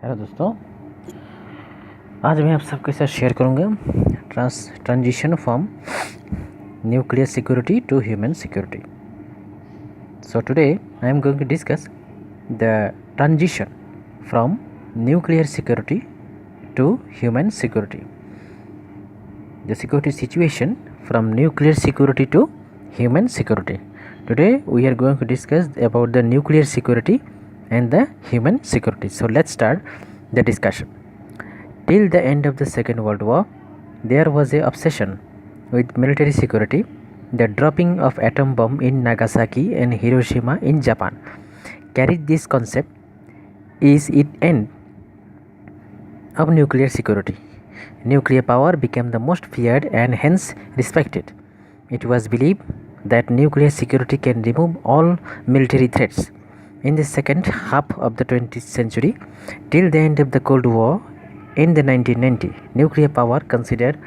Hello दोस्तों, आज मैं आप सबके साथ शेयर करूँगा transition from nuclear security to human security. So today I am going to discuss the transition from nuclear security to human security. The security situation from nuclear security to human security. Today we are going to discuss about the nuclear security and the human security. So let's start the discussion. Till the end of the Second World War, there was a obsession with military security. The dropping of atom bomb in Nagasaki and Hiroshima in Japan carried this concept. Is it end of nuclear security? Nuclear power became the most feared and hence respected. It was believed that nuclear security can remove all military threats. In the second half of the 20th century, till the end of the Cold War in the 1990, nuclear power considered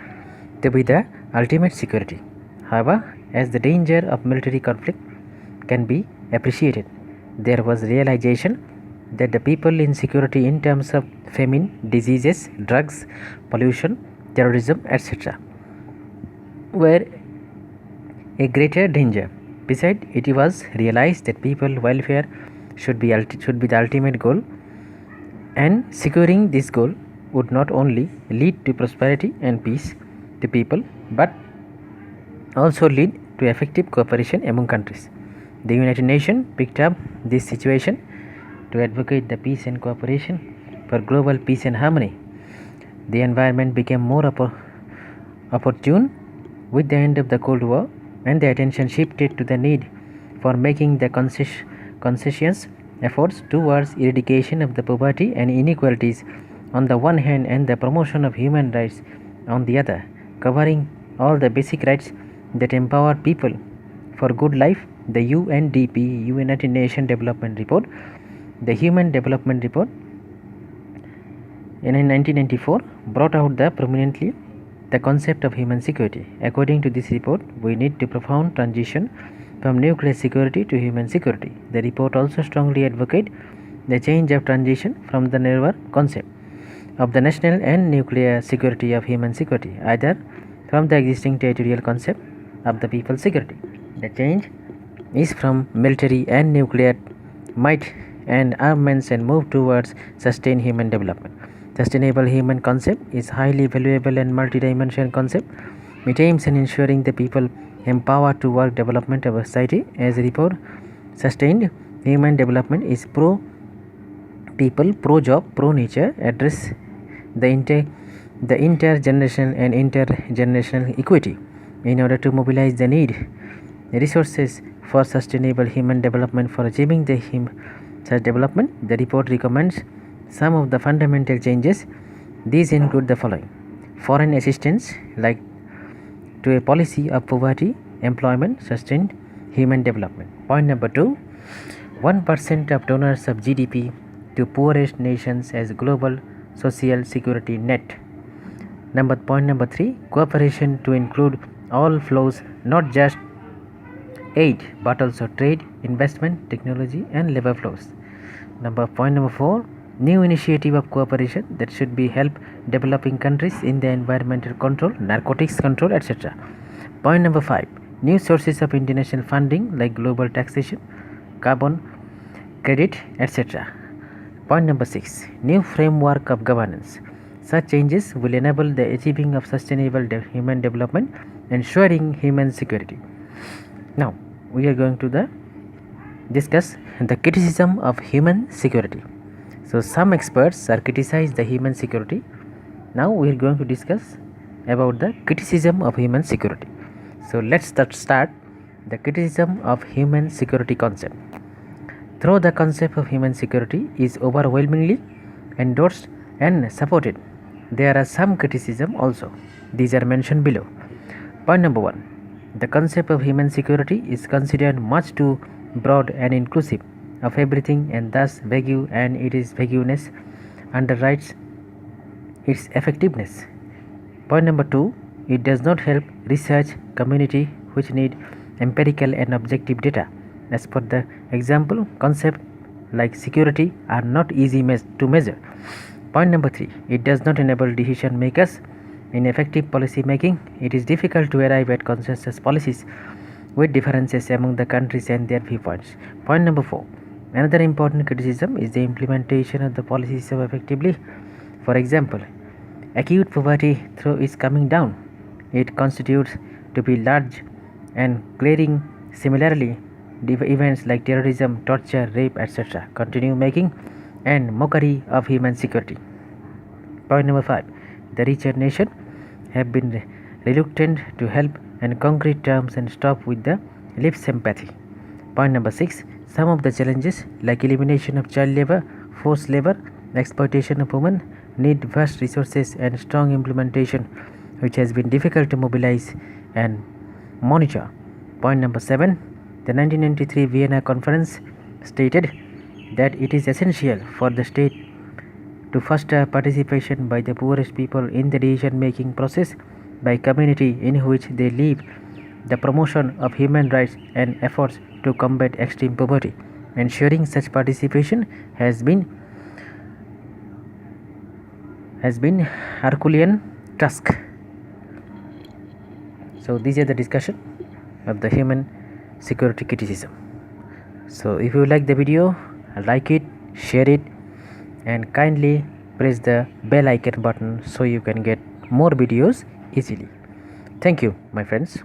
to be the ultimate security. However, as the danger of military conflict can be appreciated, there was realization that the people in security in terms of famine, diseases, drugs, pollution, terrorism, etc. were a greater danger. Besides, it was realized that people welfare should be the ultimate goal, and securing this goal would not only lead to prosperity and peace to people but also lead to effective cooperation among countries. The United Nations picked up this situation to advocate the peace and cooperation for global peace and harmony. The environment became more opportune with the end of the Cold War, and the attention shifted to the need for making the conscientious efforts towards eradication of the poverty and inequalities on the one hand and the promotion of human rights on the other, covering all the basic rights that empower people for good life. The UNDP, United Nations Development Report, the Human Development Report in 1994 brought out prominently the concept of human security. According to this report, we need to profound transition from nuclear security to human security. The report also strongly advocates the change of transition from the narrower concept of the national and nuclear security of human security, either from the existing territorial concept of the people security. The change is from military and nuclear might and armaments and move towards sustained human development. Sustainable human concept is highly valuable and multidimensional concept. It aims at ensuring the people empowered to work development of a society. As a report, sustained human development is pro people, pro job, pro nature, address the intergenerational and intergenerational equity in order to mobilize the need resources for sustainable human development. For achieving such development, the report recommends some of the fundamental changes. These include the following: foreign assistance, like to a policy of poverty, employment, sustained human development. Point number 2, 1% of donors of GDP to poorest nations as global social security net. Point number 3, cooperation to include all flows, not just aid but also trade, investment, technology and labor flows. Point number 4, new initiative of cooperation that should be help developing countries in the environmental control, narcotics control, etc. Point number 5, new sources of international funding like global taxation, carbon credit, etc. Point number 6, new framework of governance. Such changes will enable the achieving of sustainable human development, ensuring human security. Now we are going to discuss the criticism of human security. So some experts are criticize the human security. Now we are going to discuss about the criticism of human security. So let's start the criticism of human security concept. Though the concept of human security is overwhelmingly endorsed and supported, there are some criticism also. These are mentioned below. Point number 1, the concept of human security is considered much too broad and inclusive of everything and thus vague, and it is vagueness underwrites its effectiveness. Point number 2, it does not help research community which need empirical and objective data. As per the example, concept like security are not easy to measure. Point number 3, it does not enable decision makers in effective policy making. It is difficult to arrive at consensus policies with differences among the countries and their viewpoints. Point number 4, another important criticism is the implementation of the policies so effectively. For example, acute poverty is coming down. It constitutes to be large and glaring. Similarly, events like terrorism, torture, rape, etc. continue making and mockery of human security. Point number 5, the richer nations have been reluctant to help in concrete terms and stop with the lip sympathy. Point number 6, some of the challenges like elimination of child labor, forced labor, exploitation of women need vast resources and strong implementation, which has been difficult to mobilize and monitor. Point number 7, the 1993 Vienna Conference stated that it is essential for the state to foster participation by the poorest people in the decision-making process by community in which they live, the promotion of human rights and efforts to combat extreme poverty. Ensuring such participation has been Herculean task. So these are the discussion of the human security criticism. So if you like the video, like it, share it, and kindly press the bell icon button so you can get more videos easily. Thank you, my friends.